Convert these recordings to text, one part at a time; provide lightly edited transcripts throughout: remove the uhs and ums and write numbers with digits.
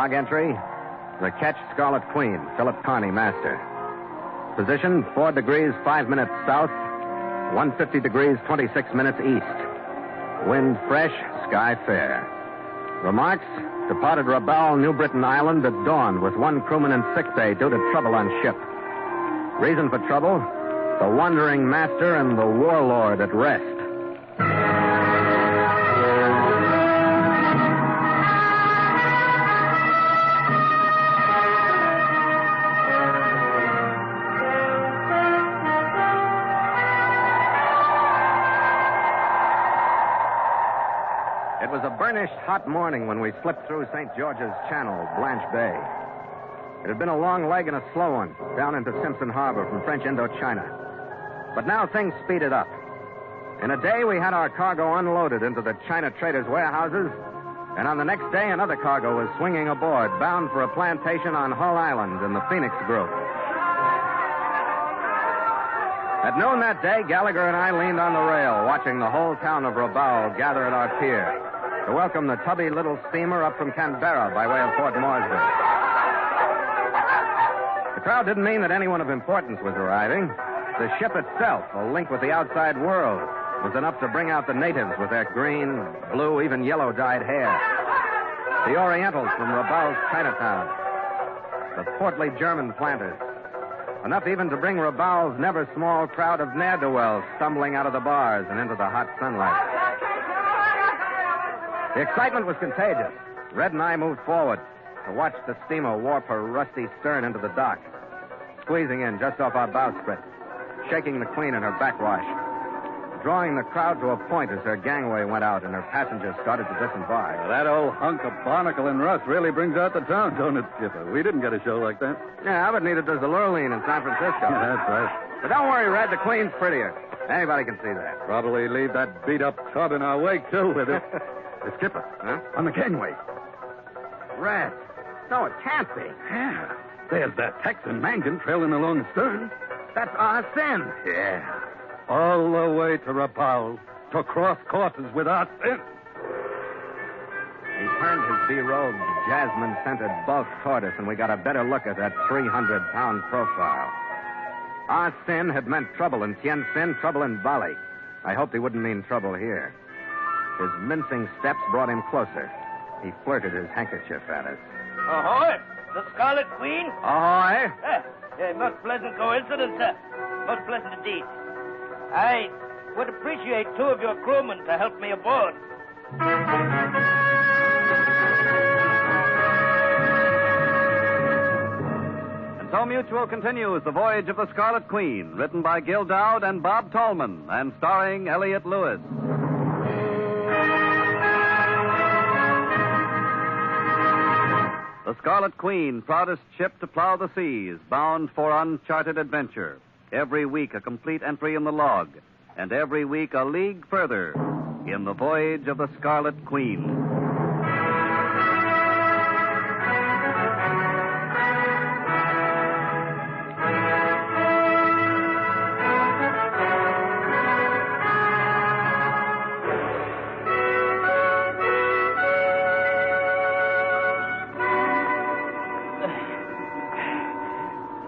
Log entry, the ketch Scarlet Queen, Philip Carney, master. Position, 4 degrees, 5 minutes south, 150 degrees, 26 minutes east. Wind fresh, sky fair. Remarks, departed Rabaul, New Britain Island at dawn with 1 crewman in sickbay due to trouble on ship. Reason for trouble, the wandering master and the Warlord at rest. It was a burnished, hot morning when we slipped through St. George's Channel, Blanche Bay. It had been a long leg and a slow one, down into Simpson Harbor from French Indochina. But now things speeded up. In a day, we had our cargo unloaded into the China traders' warehouses, and on the next day, another cargo was swinging aboard, bound for a plantation on Hull Island in the Phoenix Group. At noon that day, Gallagher and I leaned on the rail, watching the whole town of Rabaul gather at our pier to welcome the tubby little steamer up from Canberra by way of Port Moresby. The crowd didn't mean that anyone of importance was arriving. The ship itself, a link with the outside world, was enough to bring out the natives with their green, blue, even yellow-dyed hair. The Orientals from Rabaul's Chinatown. The portly German planters. Enough even to bring Rabaul's never-small crowd of ne'er-do-wells stumbling out of the bars and into the hot sunlight. The excitement was contagious. Red and I moved forward to watch the steamer warp her rusty stern into the dock, squeezing in just off our bowsprit, shaking the Queen in her backwash, drawing the crowd to a point as her gangway went out and her passengers started to disembark. Well, that old hunk of barnacle and rust really brings out the town, don't it, Skipper? We didn't get a show like that. Yeah, but neither does the Lurleen in San Francisco. Yeah, that's right. But don't worry, Red, the Queen's prettier. Anybody can see that. Probably leave that beat-up tub in our wake, too, with it. Skipper, huh? On the gangway. Red. No, it can't be. Yeah. There's that Texan Mangan trailing along the stern. That's our sin. Yeah. All the way to Rabaul to cross courses with our sin. He turned his be-robed, jasmine-scented bulk toward us, and we got a better look at that 300-pound profile. Our sin had meant trouble in Tien Sin, trouble in Bali. I hoped he wouldn't mean trouble here. His mincing steps brought him closer. He flirted his handkerchief at us. Ahoy! The Scarlet Queen? Ahoy! Most pleasant coincidence, sir. Most pleasant indeed. I would appreciate 2 of your crewmen to help me aboard. And so Mutual continues The Voyage of the Scarlet Queen, written by Gil Dowd and Bob Tallman, and starring Elliott Lewis. The Scarlet Queen, proudest ship to plow the seas, bound for uncharted adventure. Every week a complete entry in the log, and every week a league further in the Voyage of the Scarlet Queen.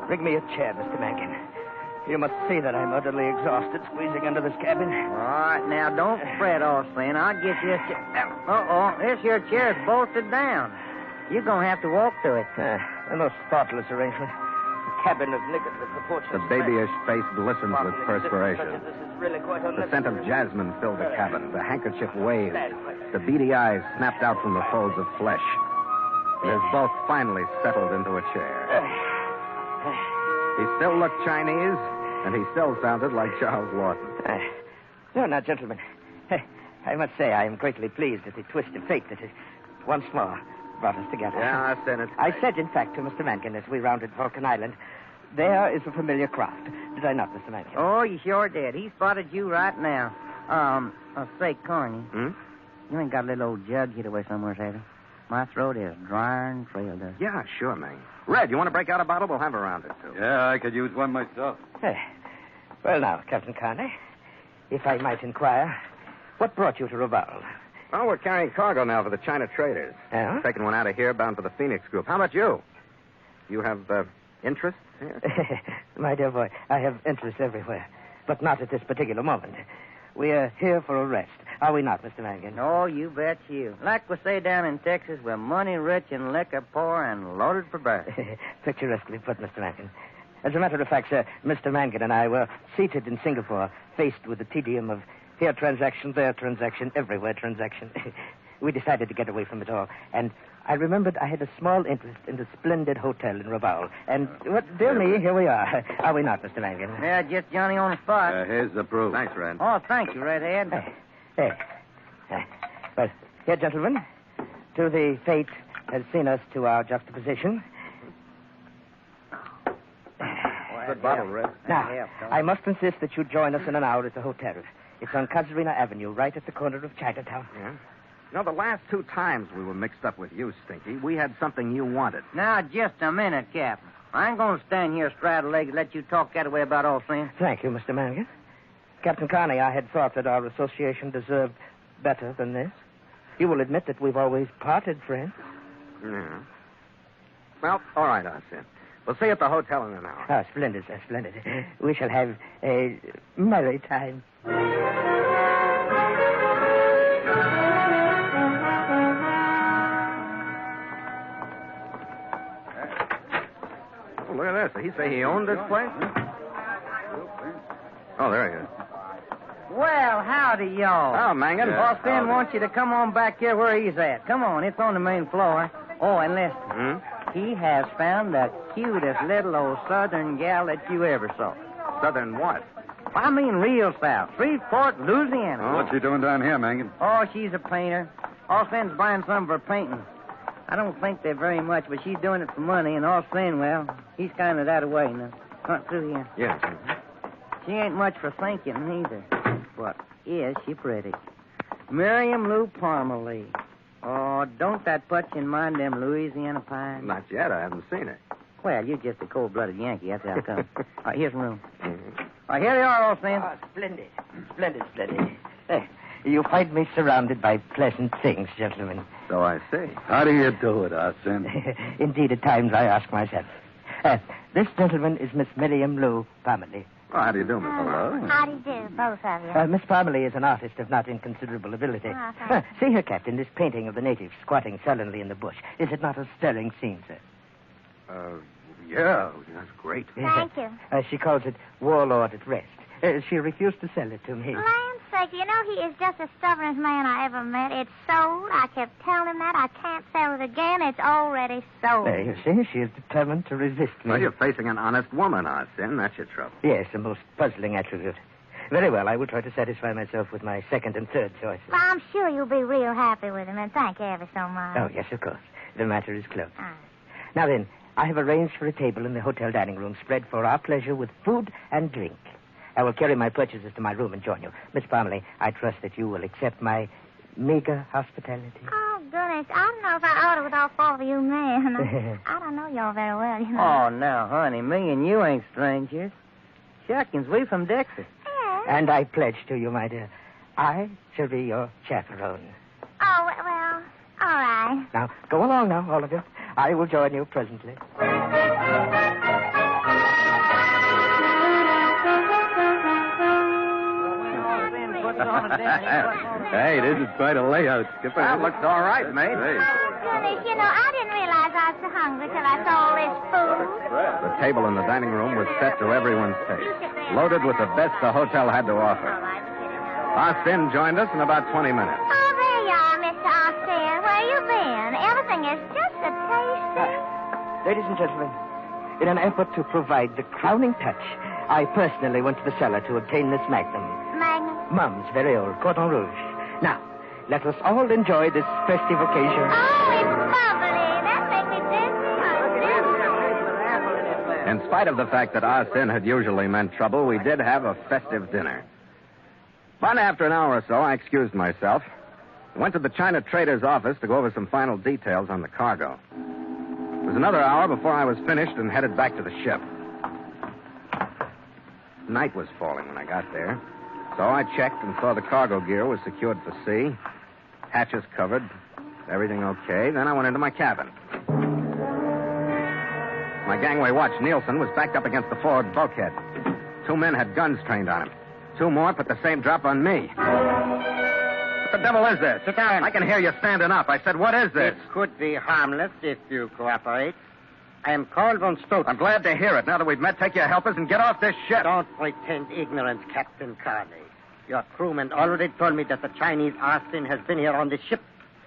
Bring me a chair, Mr. Mangan. You must see that I'm utterly exhausted squeezing under this cabin. All right, now, don't fret, Austin. I'll get you a chair. Uh-oh, this your chair's bolted down. You're going to have to walk through it. A most thoughtless arrangement. A cabin as niggard as the fortune. The babyish face glistens with perspiration. This is really quite The scent of jasmine filled the cabin. The handkerchief waved. The beady eyes snapped out from the folds of flesh. His bulk finally settled into a chair. He still looked Chinese, and he still sounded like Charles Lawton. Now, gentlemen, I must say I am greatly pleased at the twist of fate that has once more brought us together. Yeah, I've seen it. I said, in fact, to Mr. Mangan as we rounded Vulcan Island, there is a familiar craft. Did I not, Mr. Mangan? Oh, you sure did. He spotted you right now. Say, Carney, you ain't got a little old jug hid away somewhere, have you? My throat is dry and trail dust. Yeah, sure, man. Red, you want to break out a bottle? We'll have a round or two. Yeah, I could use one myself. Well, now, Captain Carney, if I might inquire, what brought you to Rabaul? Well, we're carrying cargo now for the China traders. Yeah? Taking one out of here bound for the Phoenix Group. How about you? You have interest here? My dear boy, I have interest everywhere, but not at this particular moment. We are here for a rest. Are we not, Mr. Mangan? Oh, you bet you. Like we say down in Texas, we're money rich and liquor poor and loaded for bear. Picturesquely put, Mr. Mangan. As a matter of fact, sir, Mr. Mangan and I were seated in Singapore, faced with the tedium of here transaction, there transaction, everywhere transaction. We decided to get away from it all. And I remembered I had a small interest in the splendid hotel in Rabaul. And, dear me, here we are. Are we not, Mr. Mangan? Yeah, just Johnny on the spot. Here's the proof. Thanks, Red. Oh, thank you, Redhead. Hey. Well, here, gentlemen, till the fate has seen us to our juxtaposition. Good bottle, Red. Now, I must insist that you join us in an hour at the hotel. It's on Casuarina Avenue, right at the corner of Chinatown. Yeah? You know, the last 2 times we were mixed up with you, Stinky, we had something you wanted. Now, just a minute, Captain. I ain't going to stand here straddle-legged and let you talk that way about old friends. Thank you, Mr. Mangan. Captain Carney, I had thought that our association deserved better than this. You will admit that we've always parted friends. Yeah. Well, all right, Arsen. We'll see you at the hotel in an hour. Ah, splendid, sir, splendid. We shall have a merry time. Oh, look at this. Did he say he owned this place? Oh, there he is. Well, howdy, y'all. Oh, Mangan. Boss Ben wants you to come on back here where he's at. Come on, it's on the main floor. Oh, and listen. He has found the cutest little old southern gal that you ever saw. Southern what? I mean real south. Shreveport, Louisiana. Oh. What's she doing down here, Mangan? Oh, she's a painter. Austin's buying some of her paintings. I don't think they're very much, but she's doing it for money, and Austin, well, he's kind of that way now. Come through here. Yes. She ain't much for thinking, neither. But is she pretty? Miriam Lou Parmalee. Oh, don't that put you in mind them Louisiana pines? Not yet. I haven't seen it. Well, you're just a cold-blooded Yankee. That's how it comes. All right, here's the room. All right, here they are, Austin. Ah, splendid. Splendid, splendid. You find me surrounded by pleasant things, gentlemen. So I see. How do you do it, Arsene? Indeed, at times I ask myself. This gentleman is Miss Miriam Lou Parmalee. Well, how do you do, Miss? Hello. How do you do, both of you? Miss Parmalee is an artist of not inconsiderable ability. Oh, thank See here, Captain, this painting of the natives squatting sullenly in the bush. Is it not a stirring scene, sir? Yeah. That's great. Thank you. She calls it Warlord at Rest. She refused to sell it to me. Land's sake, you know he is just the stubbornest man I ever met. It's sold. I kept telling him that. I can't sell it again. It's already sold. You see, she is determined to resist me. Well, you're facing an honest woman, Arsen. That's your trouble. Yes, a most puzzling attribute. Very well, I will try to satisfy myself with my second and third choices. Well, I'm sure you'll be real happy with him, and thank you ever so much. Oh, yes, of course. The matter is closed. Ah. Now then, I have arranged for a table in the hotel dining room spread for our pleasure with food and drink. I will carry my purchases to my room and join you. Miss Parmalee, I trust that you will accept my meager hospitality. Oh, goodness. I don't know if I ought to with all 4 of you men. I don't know y'all very well, you know. Oh, now, honey, me and you ain't strangers. Shuckins, we from Dixie. Yeah. And I pledge to you, my dear, I shall be your chaperone. Oh, well, all right. Now, go along now, all of you. I will join you presently. Hey, this is quite a layout, Skipper. That looks all right, mate. Goodness, you know, I didn't realize I was so hungry till I saw all this food. The table in the dining room was set to everyone's taste, loaded with the best the hotel had to offer. Austin joined us in about 20 minutes. Oh, there you are, Mr. Austin. Where you been? Everything is just a taste. Ladies and gentlemen, in an effort to provide the crowning touch, I personally went to the cellar to obtain this magnum. Magnum? Mum's very old Cordon Rouge. Now, let us all enjoy this festive occasion. Oh, it's bubbly. That makes me dizzy. In spite of the fact that Arsene had usually meant trouble, we did have a festive dinner. But after an hour or so, I excused myself. Went to the China trader's office to go over some final details on the cargo. It was another hour before I was finished and headed back to the ship. Night was falling when I got there, so I checked and saw the cargo gear was secured for sea. Hatches covered. Everything okay. Then I went into my cabin. My gangway watch, Nielsen, was backed up against the forward bulkhead. 2 men had guns trained on him. 2 more put the same drop on me. What the devil is this? Sit down. I can hear you standing up. I said, what is this? It could be harmless if you cooperate. I am called Von Stoppen. I'm glad to hear it. Now that we've met, take your helpers and get off this ship. Don't pretend ignorance, Captain Carney. Your crewman already told me that the Chinese Austin has been here on the ship.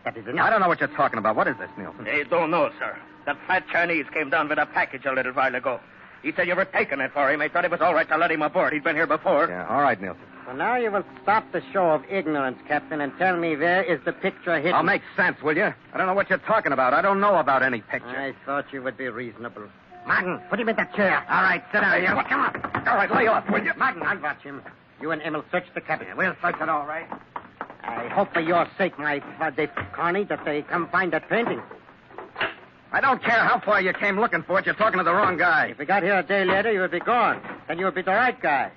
That is enough. I don't know what you're talking about. What is this, Nielsen? They don't know, sir. That fat Chinese came down with a package a little while ago. He said you were taking it for him. I thought it was all right to let him aboard. He'd been here before. Yeah, all right, Nielsen. So now you will stop the show of ignorance, Captain, and tell me where is the picture hidden. I'll make sense, will you? I don't know what you're talking about. I don't know about any picture. I thought you would be reasonable. Martin, put him in that chair. All right, sit down. Here, come on. All right, lay off, will you? Martin, I'll watch him. You and Emil search the cabin. We'll search it all right. I hope for your sake, my Father Carney, that they come find that painting. I don't care how far you came looking for it. You're talking to the wrong guy. If we got here a day later, you would be gone. Then you would be the right guy.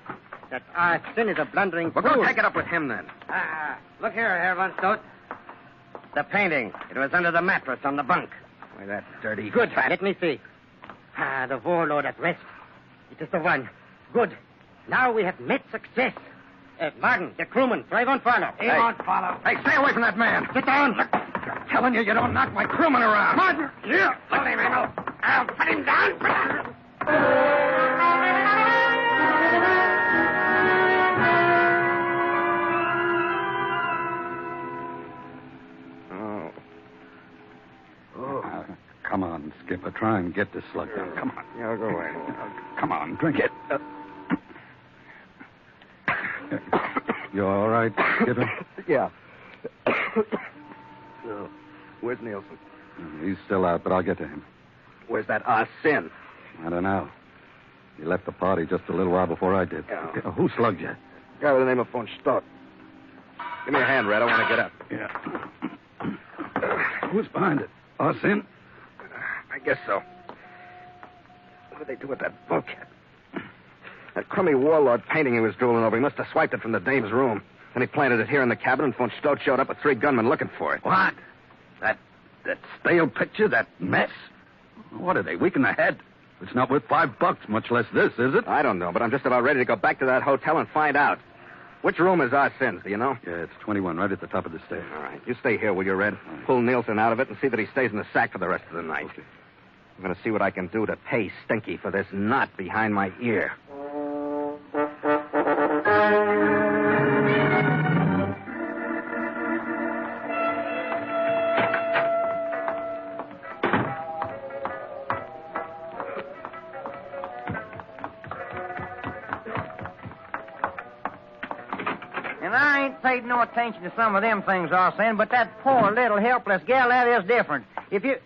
That Austin is a blundering Well, fool. go take it up with him, then. Look here, Herr Von Stotten. The painting. It was under the mattress on the bunk. Why, that dirty... Good. Let me see. The Warlord at rest. It is the one. Good. Now we have met success. Martin, the crewman, drive on follow. He won't follow. Hey, stay away from that man. Sit down. Look, I'm telling you don't knock my crewman around. Martin, Here. Hold him, Emil. I'll put him down. Come on, Skipper. Try and get this slug down. Come on. Yeah, go away. Come on, drink it. You all right, Skipper? Yeah. No. Where's Nielsen? He's still out, but I'll get to him. Where's that Sin? I don't know. He left the party just a little while before I did. Yeah. Who slugged you? Guy with the name of Von Stoppen. Give me a hand, Red. I want to get up. Yeah. Who's behind it? Sin? I guess so. What did they do with that bulkhead? That crummy Warlord painting he was drooling over, he must have swiped it from the dame's room. Then he planted it here in the cabin, and Von Stoppen showed up with 3 gunmen looking for it. What? That stale picture, that mess? What are they, weak in the head? It's not worth $5, much less this, is it? I don't know, but I'm just about ready to go back to that hotel and find out. Which room is Sin's, do you know? Yeah, it's 21, right at the top of the stairs. All right. You stay here, will you, Red? Pull Nielsen out of it and see that he stays in the sack for the rest of the night. Okay. I'm going to see what I can do to pay Stinky for this knot behind my ear. And I ain't paid no attention to some of them things, Arsene, but that poor little helpless gal, that is different. If you...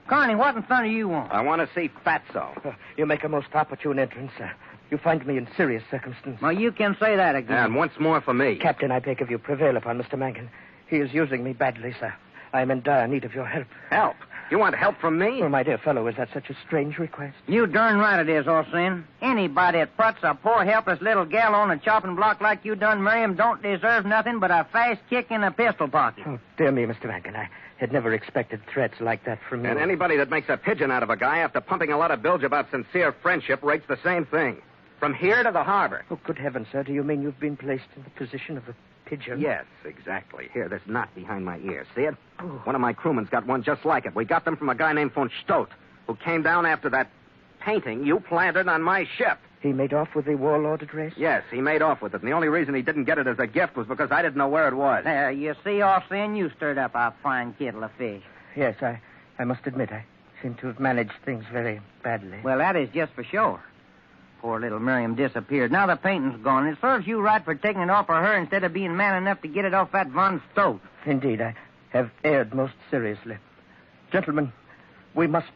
Carney, what in thunder you want? I want to see Fatso. You make a most opportune entrance, sir. You find me in serious circumstances. Well, you can say that again. And once more for me. Captain, I beg of you, prevail upon Mr. Mangan. He is using me badly, sir. I am in dire need of your help. Help? You want help from me? Well, my dear fellow, is that such a strange request? You darn right it is, Arsene. Anybody that puts a poor, helpless little gal on a chopping block like you done, Miriam, don't deserve nothing but a fast kick in a pistol pocket. Oh, dear me, Mr. Mangan. I had never expected threats like that from you. And anybody that makes a pigeon out of a guy after pumping a lot of bilge about sincere friendship rates the same thing. From here to the harbor. Oh, good heavens, sir. Do you mean you've been placed in the position of a pigeon? Yes, exactly. Here, this knot behind my ear. See it? Oh. One of my crewmen's got one just like it. We got them from a guy named Von Stoppen, who came down after that painting you planted on my ship. He made off with the Warlord address? Yes, he made off with it. And the only reason he didn't get it as a gift was because I didn't know where it was. There, you see, Arsene, you stirred up a fine kettle of fish. Yes, I must admit, I seem to have managed things very badly. Well, that is just for sure. Poor little Miriam disappeared. Now the painting's gone. It serves you right for taking it off of her instead of being man enough to get it off that Von Stoppen. Indeed, I have erred most seriously. Gentlemen, we must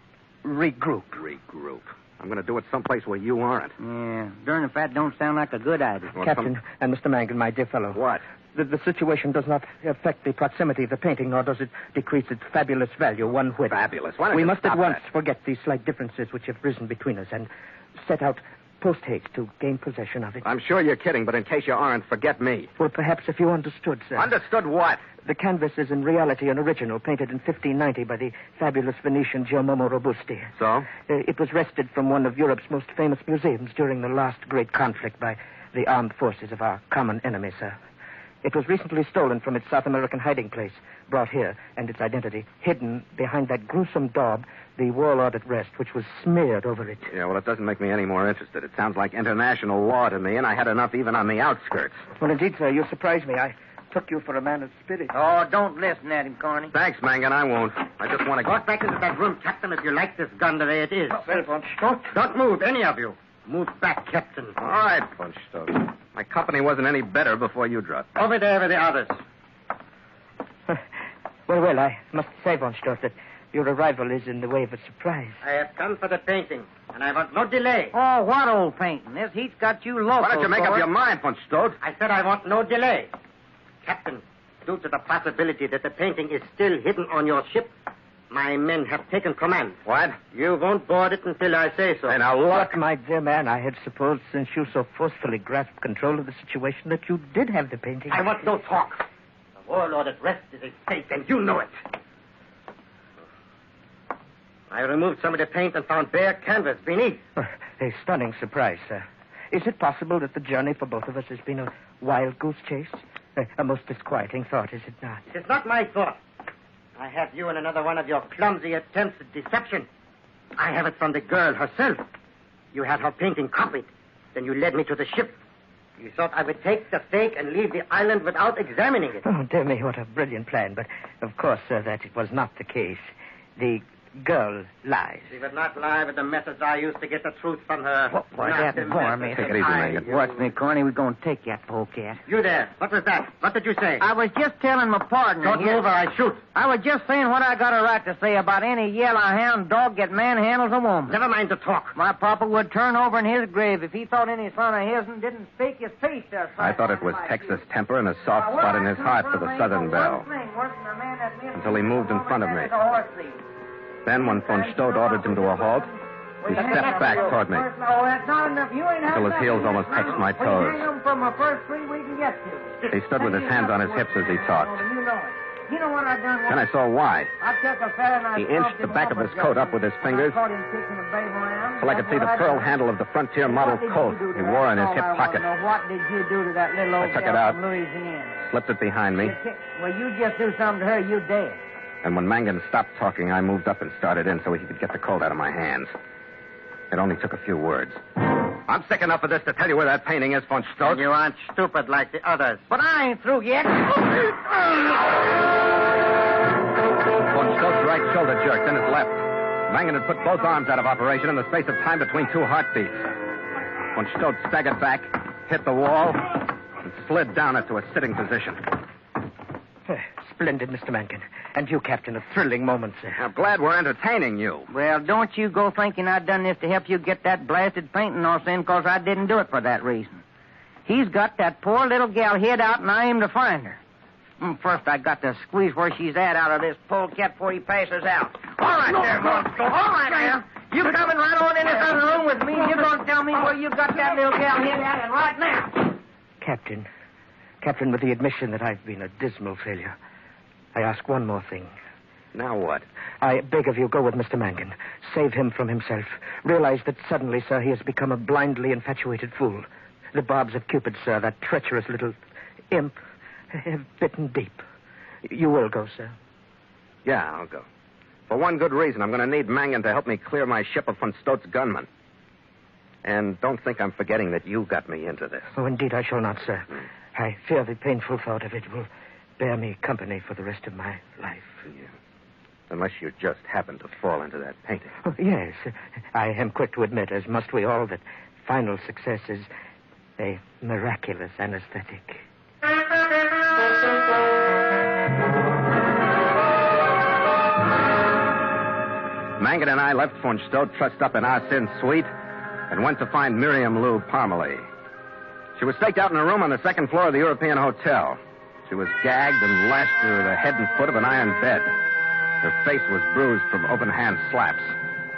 regroup. Regroup? I'm going to do it someplace where you aren't. Yeah, darn if that don't sound like a good idea. Well, Captain and Mr. Mangan, my dear fellow. What? The situation does not affect the proximity of the painting, nor does it decrease its fabulous value one whit. Fabulous? Why don't we you must stop at once that? forget these slight differences which have risen between us and set out post-haste to gain possession of it. I'm sure you're kidding, but in case you aren't, forget me. Well, perhaps if you understood, sir. Understood what? The canvas is in reality an original painted in 1590 by the fabulous Venetian Giacomo Robusti. So? It was wrested from one of Europe's most famous museums during the last great conflict by the armed forces of our common enemy, sir. It was recently stolen from its South American hiding place, brought here, and its identity hidden behind that gruesome daub, the Warlord at rest, which was smeared over it. Yeah, well, it doesn't make me any more interested. It sounds like international law to me, and I had enough even on the outskirts. Well, indeed, sir, you surprised me. I took you for a man of spirit. Oh, don't listen at him, Corny. Thanks, Mangan, I won't. I just want to Go back into that room, Captain, if you like this gun the way it is. Well, Von Don't move, any of you. Move back, Captain. All right, Von Stoppen. My company wasn't any better before you dropped. Over there with the others. Well, I must say, Von Stopp, that your arrival is in the way of a surprise. I have come for the painting, and I want no delay. Oh, what old painting? This heat's got you loco. Why don't you make up your mind, Von Stoppen? I said I want no delay. Captain, due to the possibility that the painting is still hidden on your ship, my men have taken command. What? You won't board it until I say so. Hey, now look. But, my dear man, I had supposed, since you so forcefully grasped control of the situation, that you did have the painting. I want no talk. The Warlord at rest is a stake, and you know it. I removed some of the paint and found bare canvas beneath. A stunning surprise, sir. Is it possible that the journey for both of us has been a wild goose chase? A most disquieting thought, is it not? It is not my thought. I have you in another one of your clumsy attempts at deception. I have it from the girl herself. You had her painting copied. Then you led me to the ship. You thought I would take the fake and leave the island without examining it. Oh, dear me, what a brilliant plan. But, of course, sir, that it was not the case. The girl lies. She would not lie with the methods I used to get the truth from her. What Not happened the for methods me? Take it easy, I Mangan. use. Watch me, Corny. We're going to take that polecat. You there. What was that? What did you say? I was just telling my partner Don't here. move or I shoot. I was just saying what I got a right to say about any yellowhound dog that manhandles a woman. Never mind the talk. My papa would turn over in his grave if he thought any son of his didn't speak his piece there. I thought it was Texas temper and a soft spot in his heart for the Southern belle. Until he moved in front of me. Then, when Von Stopp ordered him to a halt, he stepped back toward me Till his heels almost touched my toes. He stood with his hands on his hips as he talked. Then I saw why. He inched the back of his coat up with his fingers till I could see the pearl handle of the frontier model coat he wore in his hip pocket. What did you do to that little old I took it gal out. from Louisiana? Slipped it behind me, Well, you just do something to her, you dead. and when Mangan stopped talking, I moved up and started in so he could get the coat out of my hands. It only took a few words. I'm sick enough of this to tell you where that painting is, Von Stopp. You aren't stupid like the others. But I ain't through yet. Von Stopp's right shoulder jerked, then his left. Mangan had put both arms out of operation in the space of time between two heartbeats. Von Stopp staggered back, hit the wall, and slid down into a sitting position. Splendid, Mr. Mankin. And you, Captain, a thrilling moment, sir. I'm glad we're entertaining you. Well, don't you go thinking I done this to help you get that blasted painting off in, because I didn't do it for that reason. He's got that poor little gal hid out, and I aim to find her. First, I got to squeeze where she's at out of this polecat before he passes out. All right, there, Monster. All right, there. You coming right on in this other room with me, and you're going to tell me where you got that little gal hid at, and right now. Captain, with the admission that I've been a dismal failure, I ask one more thing. Now what? I beg of you, go with Mr. Mangan. Save him from himself. Realize that suddenly, sir, he has become a blindly infatuated fool. The barbs of Cupid, sir, that treacherous little imp, have bitten deep. You will go, sir. Yeah, I'll go. For one good reason. I'm going to need Mangan to help me clear my ship of Von Stopp's gunmen. And don't think I'm forgetting that you got me into this. Oh, indeed, I shall not, sir. I fear the painful thought of it will bear me company for the rest of my life. Yeah. Unless you just happen to fall into that painting. Oh, yes, I am quick to admit, as must we all, that final success is a miraculous anesthetic. Mangan and I left Von Stopp trussed up in our sin suite and went to find Miriam Lou Parmalee. She was staked out in a room on the second floor of the European Hotel. She was gagged and lashed to the head and foot of an iron bed. Her face was bruised from open-hand slaps.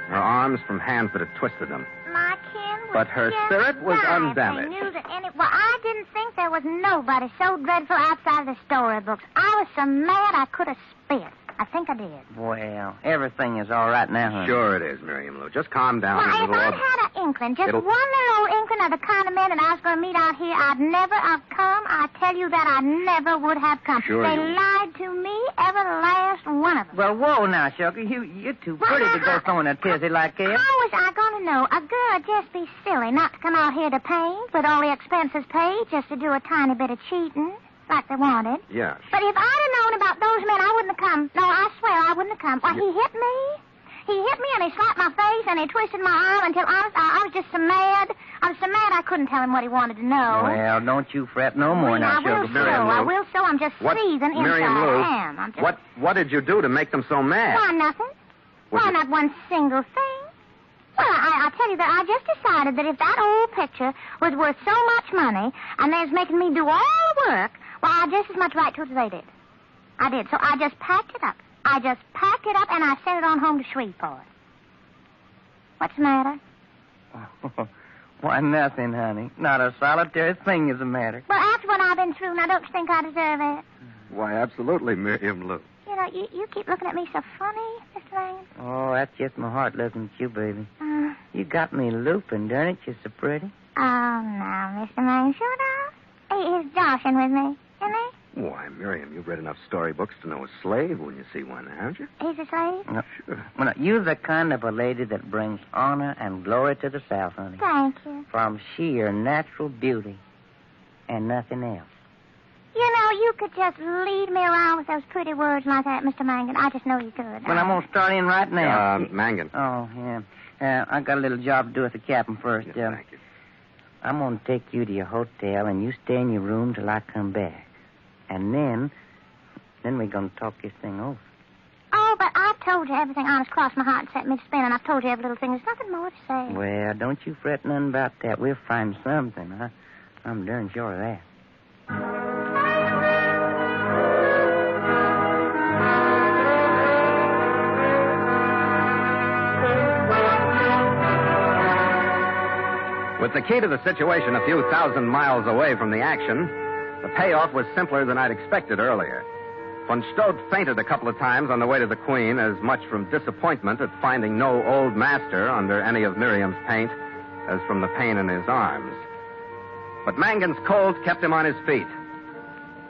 Her arms from hands that had twisted them. My kin, But her just spirit was die if undamaged. They knew that well, I didn't think there was nobody so dreadful outside of the storybooks. I was so mad I could have spit. I think I did. Well, everything is all right now, honey. Sure it is, Miriam Lou. Just calm down. Well, and if I'd it'll- had an inkling, just It'll- one little inkling of the kind of men that I was going to meet out here, I'd never have come. I tell you that I never would have come. Sure They you- lied to me, every last one of them. Well, whoa now, Sugar. You're too pretty to go throwing a tizzy like that. How was I going to know? A girl would just be silly not to come out here to paint with all the expenses paid just to do a tiny bit of cheating like they wanted. Yes. But if I'd have known about those men, I wouldn't have come. No, I swear I wouldn't have come. Why, he hit me. He hit me and he slapped my face and he twisted my arm until I was just so mad. I was so mad I couldn't tell him what he wanted to know. Well, don't you fret no more now, I will Sugar. so. Miriam Lou. I will so. I'm just seething inside. Miriam Lou, I am. I'm just... what did you do to make them so mad? Why, nothing. Was Why, it- not one single thing. Well, I tell you that I just decided that if that old picture was worth so much money and they's making me do all the work, well, I just as much right to it as they did. I did. So I just packed it up. I just packed it up and I sent it on home to Shreveport. What's the matter? Why, nothing, honey. Not a solitary thing is the matter. Well, after what I've been through, now don't you think I deserve it? Why, absolutely, Miriam Lou. You know, you keep looking at me so funny, Mr. Lane. Oh, that's just my heart looking at you, baby. You got me looping, don't it? You're so pretty. Oh, now, Mr. Lane, should I? He's joshing with me, isn't he? Why, Miriam, you've read enough storybooks to know a slave when you see one, haven't you? He's a slave? No. Sure. Well, now, you're the kind of a lady that brings honor and glory to the South, honey. Thank you. From sheer natural beauty and nothing else. You know, you could just lead me around with those pretty words like that, Mr. Mangan. I just know you could. Well, I'm going to start in right now. Mangan. Oh, yeah. I got a little job to do with the captain first. Yes, thank you. I'm going to take you to your hotel, and you stay in your room till I come back. And then we're going to talk this thing over. Oh, but I've told you everything honest, crossed my heart and set me to spin, and I've told you every little thing. There's nothing more to say. Well, don't you fret none about that. We'll find something. I'm darn sure of that. With the key to the situation a few thousand miles away from the action, the payoff was simpler than I'd expected earlier. Von Stoppen fainted a couple of times on the way to the Queen, as much from disappointment at finding no old master under any of Miriam's paint as from the pain in his arms. But Mangan's cold kept him on his feet,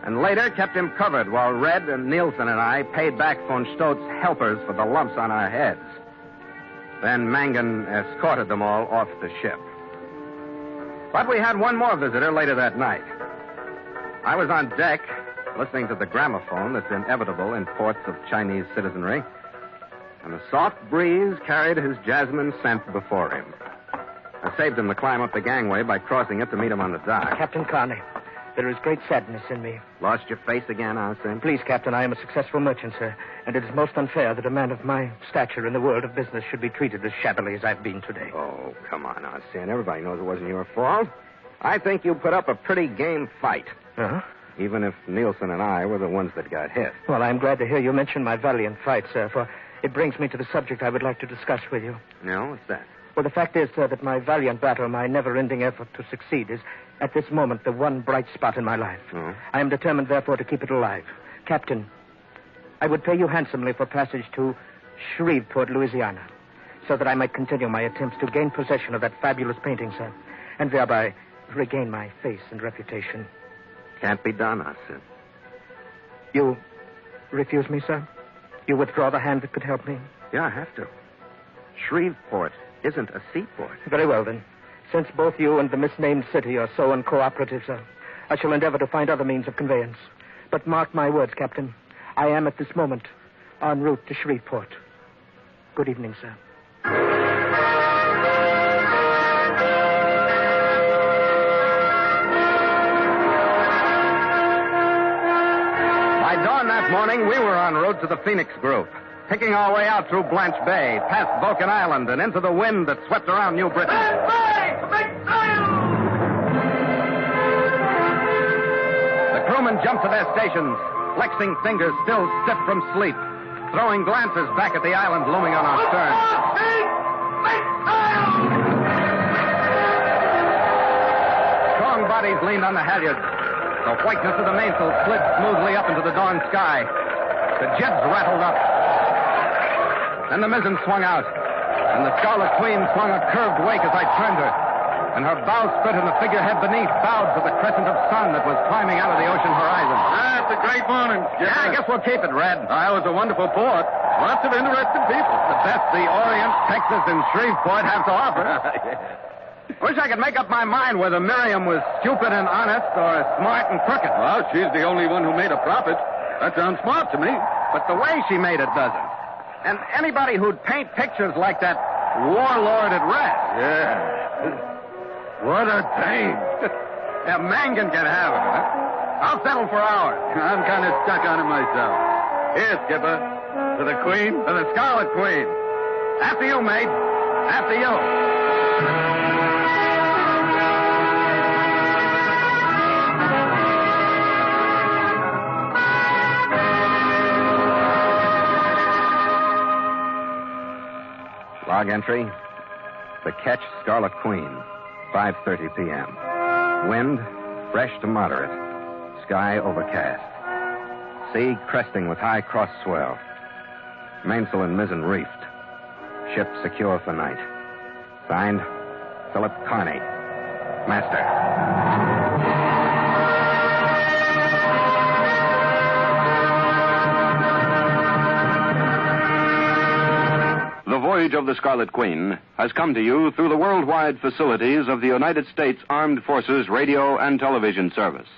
and later kept him covered while Red and Nielsen and I paid back von Stoppen's helpers for the lumps on our heads. Then Mangan escorted them all off the ship. But we had one more visitor later that night. I was on deck, listening to the gramophone that's inevitable in ports of Chinese citizenry, and a soft breeze carried his jasmine scent before him. I saved him the climb up the gangway by crossing it to meet him on the dock. Captain Carney, there is great sadness in me. Lost your face again, Arsene? Please, Captain, I am a successful merchant, sir, and it is most unfair that a man of my stature in the world of business should be treated as shabbily as I've been today. Oh, come on, Arsene. Everybody knows it wasn't your fault. I think you put up a pretty game fight, Huh? even if Nielsen and I were the ones that got hit. Well, I'm glad to hear you mention my valiant fight, sir, for it brings me to the subject I would like to discuss with you. No? What's that? Well, the fact is, sir, that my valiant battle, my never-ending effort to succeed is, at this moment, the one bright spot in my life. Oh. I am determined, therefore, to keep it alive. Captain, I would pay you handsomely for passage to Shreveport, Louisiana, so that I might continue my attempts to gain possession of that fabulous painting, sir, and thereby regain my face and reputation. Can't be done, Arsene. You refuse me, sir? You withdraw the hand that could help me? Yeah, I have to. Shreveport isn't a seaport. Very well, then. Since both you and the misnamed city are so uncooperative, sir, I shall endeavor to find other means of conveyance. But mark my words, Captain. I am at this moment en route to Shreveport. Good evening, sir. By dawn that morning, we were en route to the Phoenix Group, picking our way out through Blanche Bay, past Vulcan Island, and into the wind that swept around New Britain. The crewmen jumped to their stations, flexing fingers still stiff from sleep, throwing glances back at the island looming on our stern. leaned on the halyards. The whiteness of the mainsail slid smoothly up into the dawn sky. The jibs rattled up. Then the mizzen swung out, and the Scarlet Queen swung a curved wake as I turned her. And her bowsprit and the figurehead beneath bowed to the crescent of sun that was climbing out of the ocean horizon. It's a great morning, Skipper. Yeah, I guess we'll keep it, Red. It was a wonderful port. Lots of interesting people. The best the Orient, Texas, and Shreveport have to offer. Wish I could make up my mind whether Miriam was stupid and honest or smart and crooked. Well, she's the only one who made a profit. That sounds smart to me. But the way she made it doesn't. And anybody who'd paint pictures like that warlord at rest. Yeah. What a pain. Yeah, Mangan can have it. Huh? I'll settle for ours. I'm kind of stuck on it myself. Here, Skipper. To the Queen. To the Scarlet Queen. After you, mate. After you. Log entry. The Ketch Scarlet Queen. 5:30 p.m. Wind, fresh to moderate. Sky overcast. Sea cresting with high cross swell. Mainsail and mizzen reefed. Ship secure for night. Signed, Philip Carney, Master. The Voyage of the Scarlet Queen has come to you through the worldwide facilities of the United States Armed Forces Radio and Television Service.